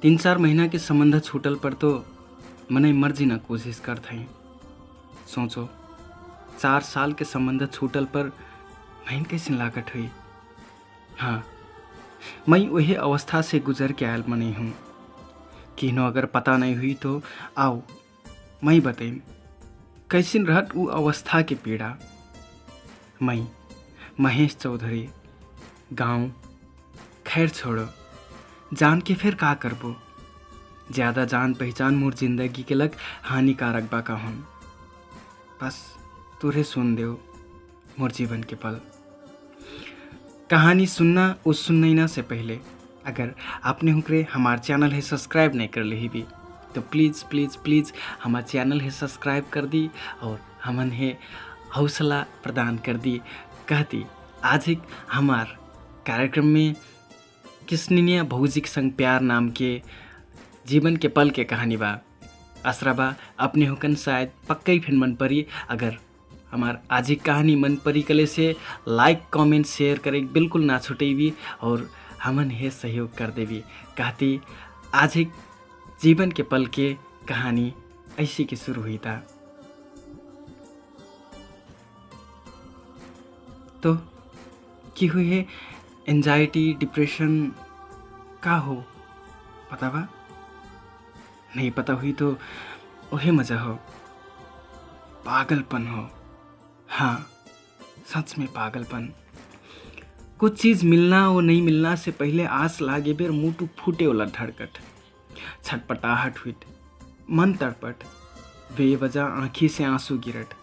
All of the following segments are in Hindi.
3-4 महीना के संबंध छूटल पर तो मनै मर्जी न कोशिश करथें। सोचो 4 साल के संबंध छूटल पर महीन कैसे लागत हुई। हाँ, मैं वही अवस्था से गुजर के आयल मनै हूँ। किनो अगर पता नहीं हुई तो आओ मैं बताइम कैसिन रहत उ अवस्था के पीड़ा। मैं महेश चौधरी, गाँव खैर छोड़ो, जान के फिर का करबो। ज़्यादा जान पहचान मोर जिंदगी के लग हानिकारक बा का हूँ। बस तुरे सुन देओ मोर जीवन के पल। कहानी सुनना उस सुनना से पहले अगर आपने हुक्रे हमार चैनल है सब्सक्राइब नहीं कर ली भी तो प्लीज़ प्लीज़ प्लीज़ हमार चैनल है सब्सक्राइब कर दी और हमन है हौसला प्रदान कर दी। कहती आज एक हमार कार्यक्रम में किसनिया भौजिक संग प्यार नाम के जीवन के पल के कहानी बा। आसरा बा अपने हुकन शायद पक्का ही फिर मन परी। अगर हमार आज की कहानी मन परी कले से लाइक कमेंट शेयर करे बिल्कुल ना छुटेवी और हमन है सहयोग कर देवी। कहती आज एक जीवन के पल के कहानी ऐसी की शुरू हुई था। तो की हुई है एंजाइटी डिप्रेशन का हो पता बा? नहीं पता हुई तो वही मजा हो, पागलपन हो। हाँ, सच में पागलपन। कुछ चीज़ मिलना और नहीं मिलना से पहले आस लागे बेर मुटु फूटे वाला धड़कट, छटपटाहट हुई, मन तड़पट, बेवजह आँखी से आंसू गिरट,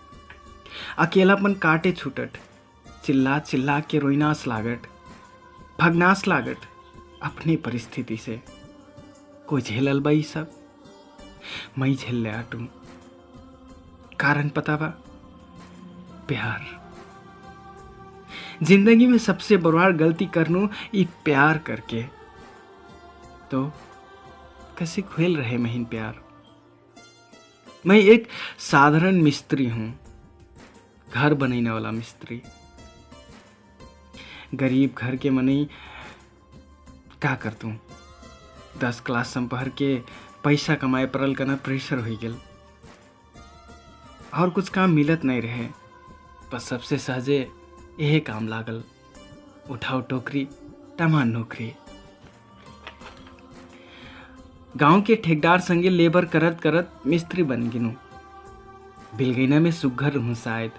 अकेलापन काटे छूटट, चिल्ला चिल्ला के रोइनास लागट, भगनास लागट अपनी परिस्थिति से। कोई झेलल बा ई सब, मैं झेल ले आटू। कारण पता बा? प्यार। जिंदगी में सबसे बड़वार गलती करनू ई प्यार करके। तो कैसे खेल रहे महीन प्यार। मैं एक साधारण मिस्त्री हूं, घर बनाने वाला मिस्त्री। गरीब घर के मनी का कर तू 10 क्लास संपहर के पैसा कमाए परल करना प्रेशर हो गल और कुछ काम मिलत नहीं रहे। बस सबसे सहजे यही काम लागल, उठाओ टोकरी टमान नौकरी। गांव के ठेकेदार संगे लेबर करत करत मिस्त्री बन गिनू। बिलगैना में सुघर हूँ शायद,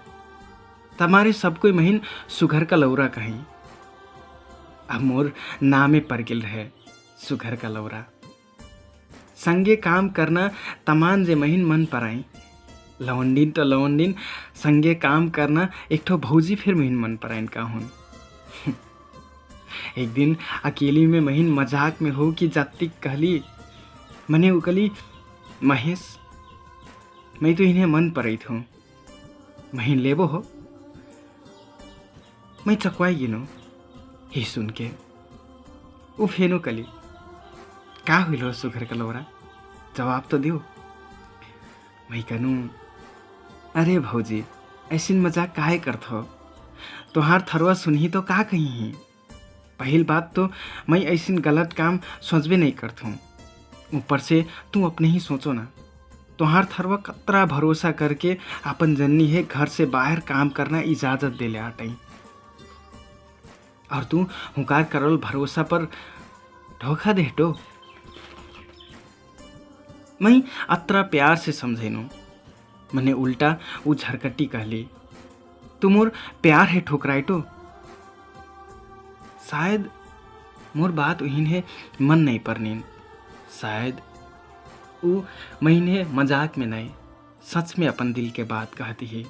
तमारे सब कोई महीन सुघर का लौरा कहीं। अब मोर नामे पर गिल रहे सुघर का लौरा। संगे काम करना तमान जे महीन मन पर आई। लवंडिन तो लवंडिन संगे काम करना एक ठो भौजी फिर महीन मन पर आइन का हूँ। एक दिन अकेली में महीन मजाक में हो कि जाति कहली मने उकली महेश मैं तो इन्हें मन पर आई थूँ महीन लेबो हो। मैं चकवाई गिनो ही सुन के वो फेनो कली का हुई सुघर का लौरा, जवाब तो दियो। मैं कहूँ अरे भौजी ऐसी मजाक काहे करत हो, तोहार थरवा सुनही तो का कही। पहली बात तो मैं ऐसी गलत काम सोचबे नहीं करत हूँ, ऊपर से तू अपने ही सोचो ना। तोहार थरवा कतरा भरोसा करके अपन जन्नी है घर से बाहर काम करना इजाजत दे ले आटई और तू हुकार करल भरोसा पर धोखा देटो। मैं अतरा प्यार से समझेनु, मने उल्टा वो झरकटी कहली तू मोर प्यार है ठोकराइटो। शायद मोर बात उहिन है मन नहीं परनीन, शायद वो महीने मजाक में नहीं सच में अपन दिल के बात कहती है।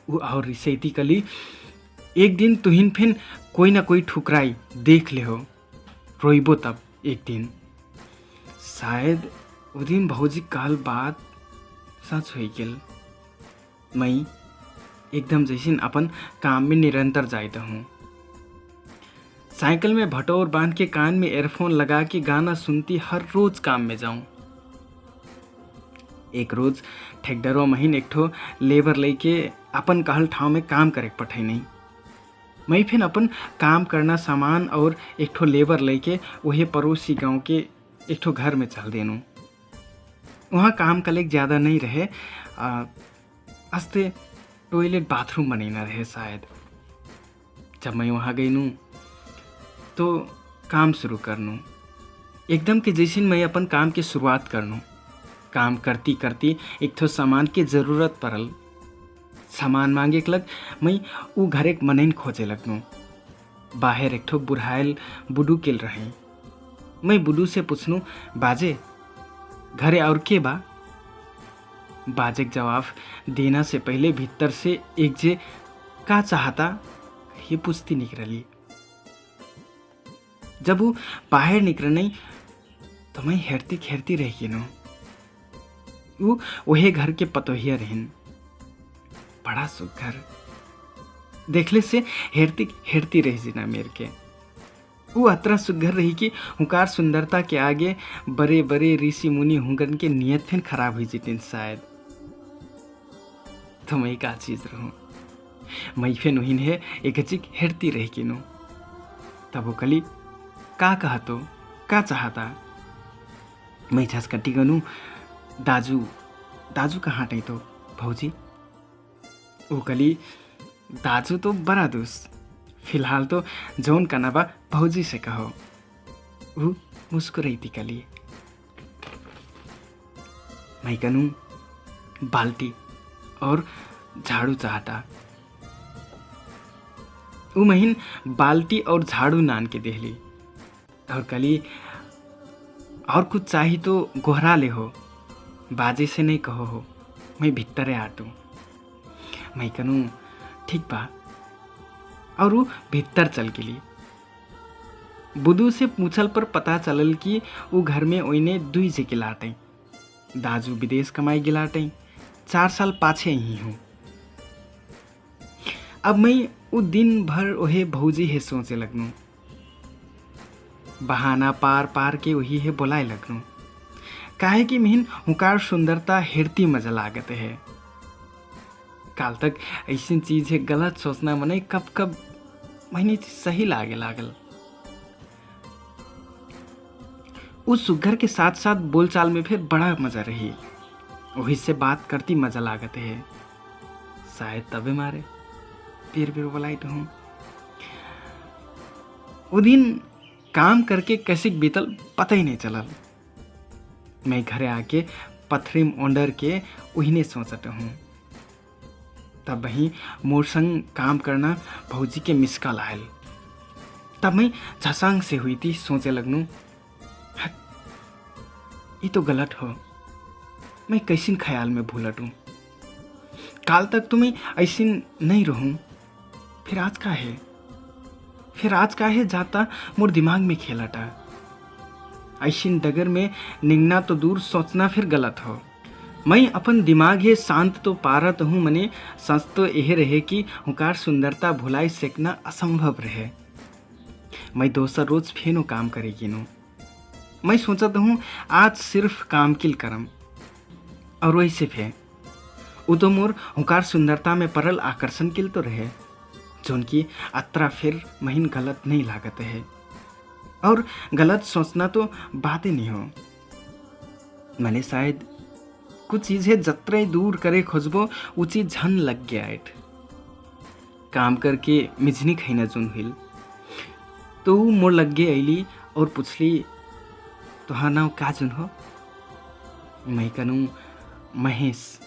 वो और रिसेती कली एक दिन तुहिन फिन कोई ना कोई ठुकराई देख ले हो, रोइबो तब एक दिन। शायद वो दिन भौजी काल बात सच हो गेल। मैं एकदम जैसे अपन काम में निरंतर जाता हूँ। साइकिल में भटोर बांध के कान में एयरफोन लगा के गाना सुनती हर रोज काम में जाऊं। एक रोज ठेकेदारों महीन एक ठो लेबर लेके अपन कहल ठाव में काम करे पठाई नहीं। मैं फिर अपन काम करना सामान और एक ठो लेबर लेके वही पड़ोसी गांव के एक ठो घर में चल देनू। वहाँ काम कलेक ज़्यादा नहीं रहे, अस्ते टॉयलेट बाथरूम बनैना रहे शायद। जब मैं वहाँ गईनू तो काम शुरू करनू, एकदम के जैसे मैं अपन काम की शुरुआत करनू। काम करती करती एक ठो सामान की ज़रूरत पड़ल, सामान मांगे के लग मैं ऊ घर एक मनैन खोजे लगनू। बाहर एक ठो बुढ़ायल बुडू केल रहे। मैं बुडू से पूछनू, बाजे घरे और के बा? बाजे के जवाब देना से पहले भीतर से एक जे का चाहता ये पूछती निकली। जब वो बाहर निकलने तो मैं हेरती खेरती रह गिनो। वो वही घर के पतोहिया रहन, बड़ा सुघर, देखले से हेरती हेरती रह जीना मेरे के। वो अतरा सुघर रही कि हुकार सुंदरता के आगे बड़े बड़े ऋषि मुनि हुंगन के नियत फिर खराब हुई जीतिन शायद। तो मैं का चीज रहूं, मैं फिर उहिन है एक चिक हेरती रह किनो। तब वो कली का कहा तो का चाहता? मैं झसकटी गनू, दाजू दाजू कहाँ टै तो भौजी? वो कली दाजू तो बड़ा दूस, फिलहाल तो जौन का नबा भौजी से कहो। वो मुस्कुराई कली। मैं कनू बाल्टी और झाड़ू चाहता। वो महीन बाल्टी और झाड़ू नान के देहली और कली और कुछ चाहिए तो गोहरा ले हो, बाजे से नहीं कहो हो, मैं भीतरे आटू। मैं कनू ठीक बा, और वो भीतर चल गेली। बुदू से पूछल पर पता चलल कि वो घर में ओइने दुई जे गिलाटे। दाजू विदेश कमाई गिलाटे, 4 साल पाछे ही हूँ। अब मैं वो दिन भर ओहे भौजी है सोचे लगनू, बहाना पार पार के वही है बोलाए लगनू। काहे कि मिहिन हुकार सुंदरता हेरती मजा लागत है। काल तक ऐसी चीज है गलत सोचना मने कब कब महीने सही लागे लागल। उस सुघर के साथ साथ बोलचाल में फिर बड़ा मजा रही, वही से बात करती मजा लागत है। शायद तबे मारे फिर बोलाई हूँ। वो दिन काम करके कैसे बीतल पता ही नहीं चलल। मैं घरे आके पथरीम ओंडर के उहिने सोचत हूँ। तब वहीं मोर संग काम करना भौजी के मिसकॉल आयल। तब मैं झसांग से हुई थी, सोचे लगनू ये तो गलत हो, मैं कैसिन ख्याल में भूलटूँ। काल तक तो मैं ऐसी नहीं रहूँ, फिर आज का है जाता मोर दिमाग में खेलटा। ऐसी डगर में निगना तो दूर, सोचना फिर गलत हो। मैं अपन दिमाग है शांत तो पारत हूँ, मने सच तो यह रहे कि हुकार सुंदरता भुलाई सेकना असंभव रहे। मैं दोसर रोज फेनो काम करेगी नो। मैं सोचत हूँ आज सिर्फ काम किल करम, और वैसे फे वो तो मोर हुकार सुंदरता में परल आकर्षण किल तो रहे, जोन की अतरा फिर महीन गलत नहीं लागत है। और गलत सोचना तो बात ही नहीं हो। मैंने शायद कुछ चीजें जत्रे दूर करे खोजबो उची झन लग गया एट। काम करके मिजनी खैना जोन हिल तो वो मोर लग गए ऐली और पूछली, तुहार नाम का जोन हो? मैं कनू महेश।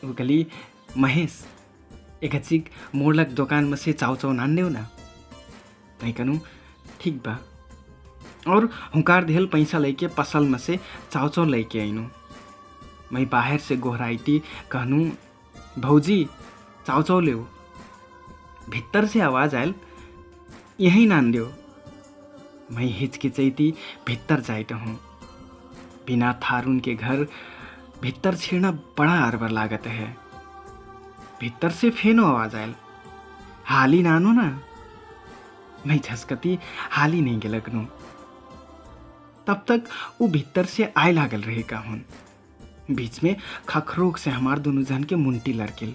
वो गली महेश एक चिक मोर लग दुकान में से चाव चाव नान देव ना। मैं कनू ठीक बा, और हुकार देहल पैसा लेके पसल में से चाव चाव लेके आईनू। मैं बाहर से गोहराइटी कहनू, भौजी चाव चाव ले। भीतर से आवाज आयल, यही नान देव। मैं हिचकिचैती भीतर जाइत हूँ। बिना थारून के घर भीतर छीड़ना बड़ा अरबर लागत है। भीतर से फेनो आवाज आयल, हाली नानो ना। मैं झसकती हाली नहीं गिलकनू। तब तक वो भीतर से आय लागल रहे का हूँ। बीच में खखरोक से हमार दोनों जन के मुंटी लड़किल।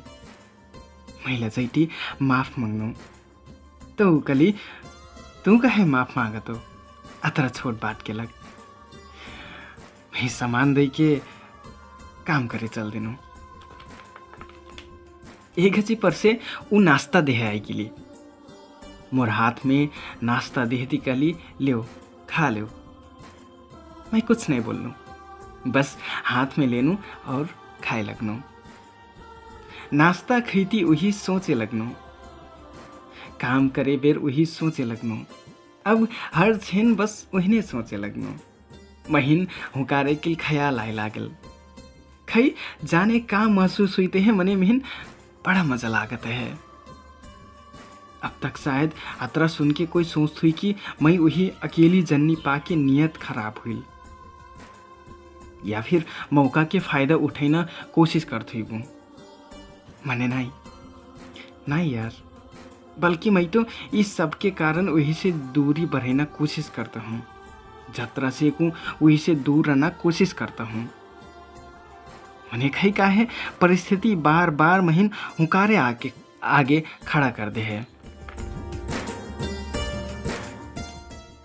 मैं लजैती माफ मांगनू तो कली, तू कहे माफ मांगा तो अतरा छोट बात के लग। वही सामान दे के काम करे चल देनु। एक घची पर से ऊ नाश्ता दे आई के लिए मोर हाथ में नाश्ता देहती कली ल्यो खा लो। मैं कुछ नहीं बोलूँ, बस हाथ में लेनू और खाए लगनू। नाश्ता खैती वही सोचे लगनू, काम करे बेर वही सोचे लगनू। अब हर छेन बस वही सोचे लगनू। महीन हुकारे के ख्याल आए लागल। खै जाने का महसूस हुई है मने मिहिन बड़ा मजा लागत है। अब तक शायद अतरा सुन के कोई सोच हुई कि मैं वही अकेली जन्नी पाके नियत खराब हुई, या फिर मौका के फायदा उठाना कोशिश करती हूँ। मने नहीं यार, बल्कि मैं तो इस सब के कारण वही से दूरी बढ़ाना कोशिश करता हूँ। जतरा से को वही से दूर रहना कोशिश करता हूँ। मने कहीं का है परिस्थिति बार बार महीन हुकारे आगे खड़ा कर दे है।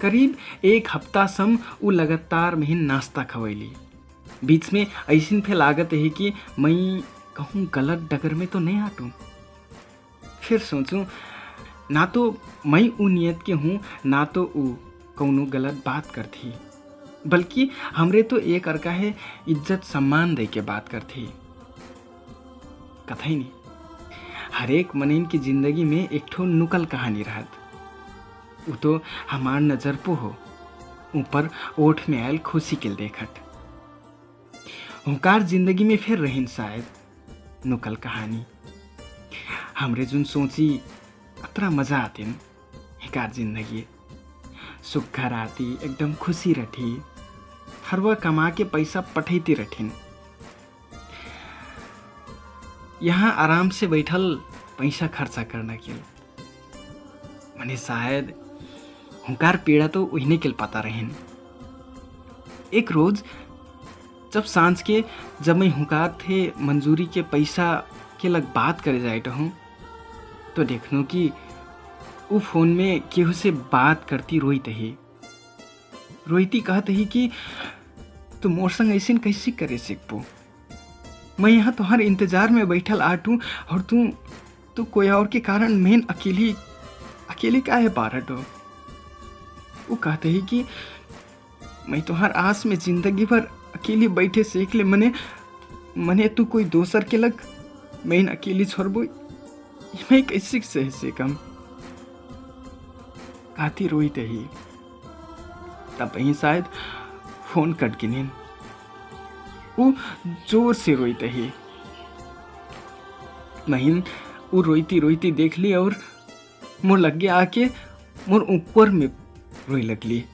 करीब एक हफ्ता सम उ लगातार महीन नाश्ता खवैली। बीच में ऐसी फे लागत है कि मैं कहूँ गलत डगर में तो नहीं हटूँ। फिर सोचूं ना तो मैं उ नियत के हूँ, ना तो उ कौनो गलत बात करती, बल्कि हमरे तो एक अर्का है इज्जत सम्मान दे के बात करती। कथई नहीं, हर एक मनइन की जिंदगी में एक ठो नुकल कहानी रहत। वो तो हमार नजर पो हो ऊपर ओठ में आयल खुशी के देखट। हुकार जिंदगी में फिर रहीन शायद नुकल कहानी। हमरे जुन सोची अतरा मजा आतीन हिकार जिंदगी। सुख घर आती एकदम खुशी रठी, हर वह कमा के पैसा पठैती रठिन। यहाँ आराम से बैठल पैसा खर्चा करना के मने शायद हुकार पीड़ा तो उन्हें के पता रहेन। एक रोज जब सांझ के जब मैं हुकार थे मंजूरी के पैसा के लग बात करे जाए हूँ, तो देखनू कि वो फोन में केहू से बात करती रोईती कहत ही कि तू मोर संग ऐसे कैसे करे सिकपो। मैं यहाँ तुम्हार इंतजार में बैठल आटू और तू कोई और के कारण मेन अकेली काहे बारट हो। वो कहते ही कि मैं तुम्हार आस में जिंदगी भर अकेली बैठे सीख ले। मने तू कोई दोसर के लग मैं अकेली छोड़बो, मैं कैसे सह से कम काती रोईते ही। तब ही शायद फोन कट गिनेन। वो जोर से रोईते ही महीन वो रोईती देख ली और मोर लगे आके मोर ऊपर में रोई लगली।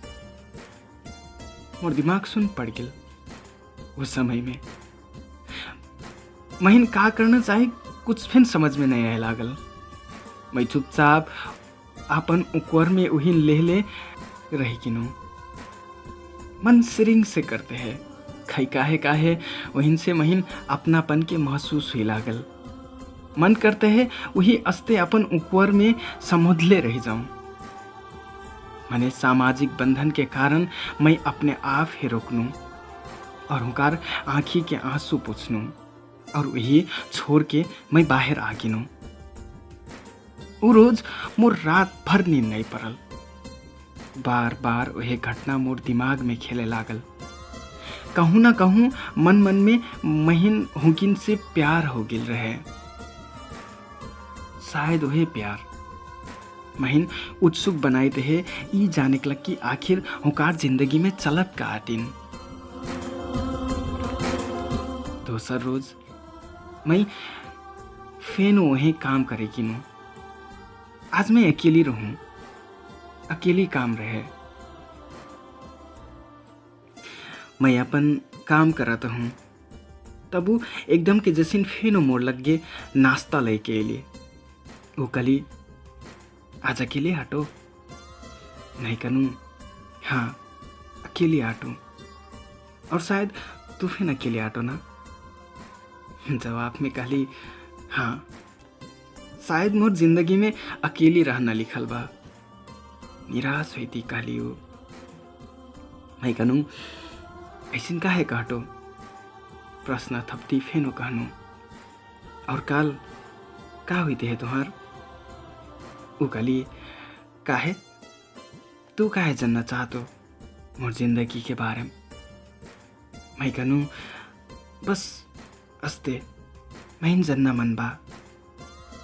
मोर दिमाग सुन पड़ गया उस समय में। महीन का करना चाहे कुछ भी समझ में नहीं आए लागल। मैं चुपचाप अपन ऊपर में उही ले रही किनू। मन सिरिंग से करते हैं खई काहे वहीं से महीन अपनापन के महसूस हुई लागल। मन करते हैं वही अस्ते अपन ऊपर में समुदले रह जाऊं। मने सामाजिक बंधन के कारण मैं अपने आप ही रोकनू और हुकार आँखी के आंसू पोछनू और वही छोड़ के मैं बाहर आ गिनू। वो रोज मोर रात भर नींद नहीं पड़ल। बार बार वह घटना मोर दिमाग में खेले लागल। कहूँ ना कहूँ मन में महीन हुकिन से प्यार हो गिल रहे। शायद वह प्यार महीन उत्सुक बनाए थे ई जाने लग कि आखिर हुकार जिंदगी में चलत का आटिन। दोसर रोज मैं फेन वही काम करेगी नु। आज मैं अकेली रहूं, अकेली काम रहे। मैं अपन काम कराता हूँ तब वो एकदम के जैसे फेनो मोड़ लग गए नाश्ता लेके लिए। वो कली आज अकेले हटो नहीं करूँ। हाँ अकेले हटो और शायद तू फिर अकेले हटो ना। जवाब में कहली हाँ शायद मोर जिंदगी में अकेली रहना लिखल बा। निराश हुई थी कहली वो। मैं कहूँ ऐसिन काहे कहटो? प्रश्न थप्ती फेनो कहनु। और काल का हुई है तुहार? उकली काहे? तू काहे जानना चाहतो मोर जिंदगी के बारे में? मैं कहनु बस अस्ते मैं जानना मन बा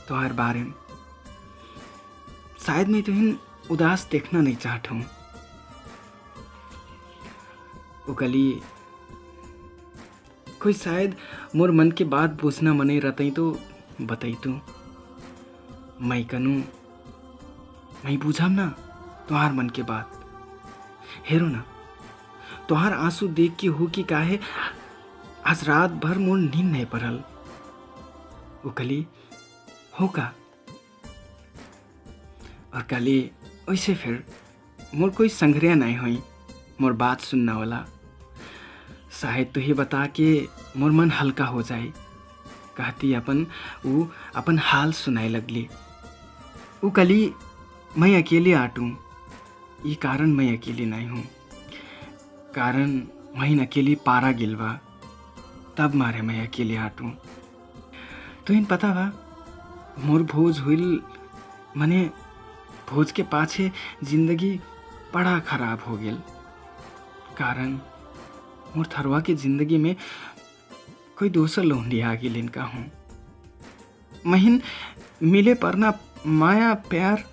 तुहार बारे में। शायद मैं तुहिन उदास देखना नहीं चाहता हूँ। उकली कोई शायद मोर मन के बात बुझना मने रहते तो बताई तू। मैं कहनु मैं बुझम ना तुहार मन के बात। हेरो ना तुहार आंसू देख के हो कि काहे आज रात भर मोर नींद नहीं पड़ल। उकली हो का? और कली वैसे फिर मोर कोई संग्रह नहीं हुई मोर बात सुनना वाला। शायद तो ही बता के मोर मन हल्का हो जाए। कहती अपन हाल सुनाए लगली। उ कली मैं अकेले आटूं, ये कारण मैं अकेली नहीं हूँ। कारण मैं अकेली पारा गिलवा तब मारे मैं अकेले आटूं। तो इन पता बा मोर भोज हुई मने भोज के पाछे जिंदगी बड़ा खराब हो गेल। कारण मोर थरवा के जिंदगी में कोई दोसर लौंडी आ गेल इनका हूँ। महीन मिले पर ना माया प्यार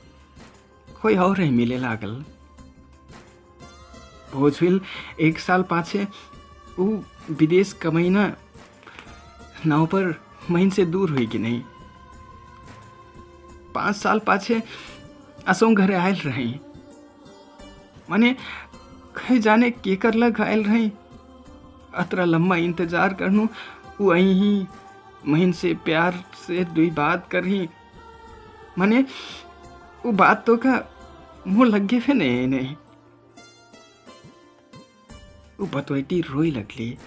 कोई और ही मिले लागल। भोजविल 1 साल पाछे ऊ विदेश कमैना नाव पर महीन से दूर हुई कि नहीं। 5 साल पाछे असों घरे आयल रही। मने कहीं जाने केकर लग आयल रही। अतरा लम्बा इंतजार करनू ऊ आई ही महीन से प्यार से 2 बात करही। मने वो बात तो का मुँह लगे फे नहीं। वो बतवैती रोई लगली।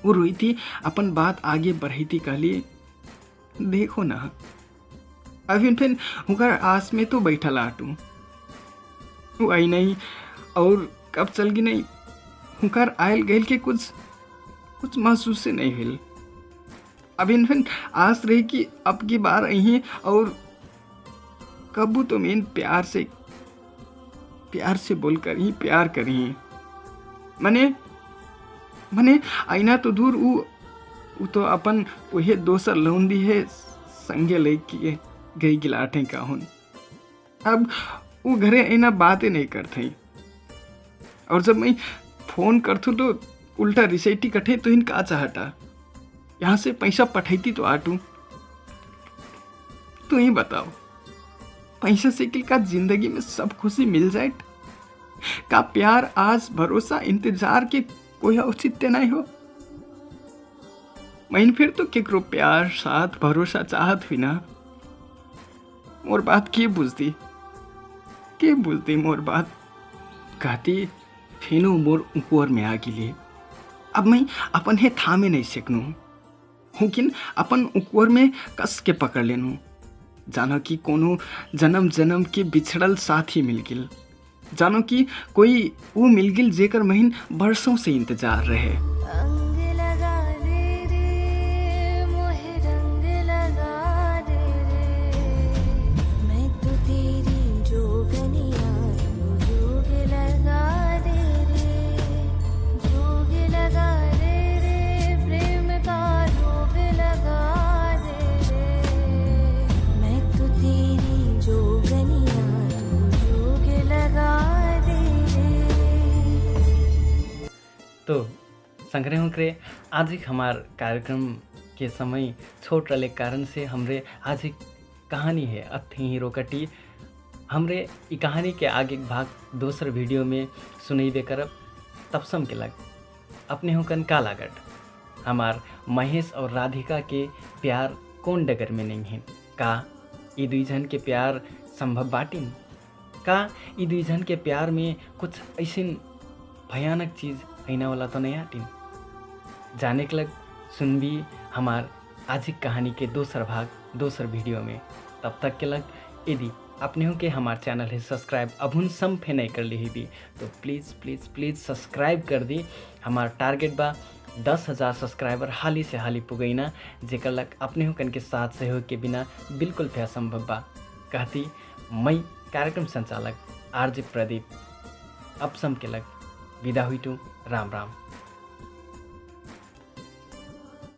वो रोई थी अपन बात आगे बढ़ी थी। कहली देखो ना अभी फिर हुकर आस में तो बैठा लाटू। वो आई नहीं और कब चल गई नहीं। हुकर आयल गैल के कुछ महसूस से नहीं हिल। अभी फिर आस रही कि अब की बार आई और कबू तो मैं प्यार से बोलकर ही प्यार करी। मने आईना तो दूर ऊ तो अपन वही दोसर लौंडी है संगे लेके गई गिलाटे का हुन। अब वो घरे आईना बातें नहीं करते। और जब मैं फोन करथू तो उल्टा रिसेटी कटे तो इनका चाहता यहाँ से पैसा पठाईती तो आटू। तो ही बताओ पैसा से का जिंदगी में सब खुशी मिल जाए का? प्यार आज भरोसा इंतजार के कोई औचित्य नहीं हो। मैं फिर तो केकरो प्यार साथ भरोसा चाहत हुई ना। मोर बात के बुझती मोर बात। कहती फेनो मोर ऊपर में आ गिली। अब मैं अपन हे थामे नहीं सकनू। लेकिन अपन ऊपर में कस के पकड़ लेनू। जानो कि कोनो जन्म के बिछड़ल साथी मिल गिल। जानो कि कोई वो मिल गिल जेकर महीन बरसों से इंतजार रहे। तो संग्रह करे आज एक हमार कार्यक्रम के समय छोट रले कारण से हमरे आज एक कहानी है अथी हीरो कटी। हमरे ये कहानी के आगे भाग दूसर वीडियो में सुनैबे करब। तब सम के लग अपने होकन का लागत हमार महेश और राधिका के प्यार कौन डगर में नहीं है। का ये 2 जन के प्यार संभव बाटिन? का ये 2 जन के प्यार में कुछ ऐसी भयानक चीज़ आईना वाला तो नहीं आटिन? जाने के लग सुनबी हमार आज की कहानी के दूसर भाग दूसर वीडियो में। तब तक के लग यदि अपने हो के हमार चैनल है सब्सक्राइब अभुन सम फे नहीं कर ली भी, तो प्लीज़ प्लीज़ प्लीज़ सब्सक्राइब कर दी। हमार टारगेट बा 10,000 सब्सक्राइबर हाली से हाली पुगैना, जेकर लग अपने हो कन के साथ सहयोग के बिना बिल्कुल भी असंभव बा। कहती मैं कार्यक्रम संचालक आरजे प्रदीप अब सम के लग विदा हुई। राम राम।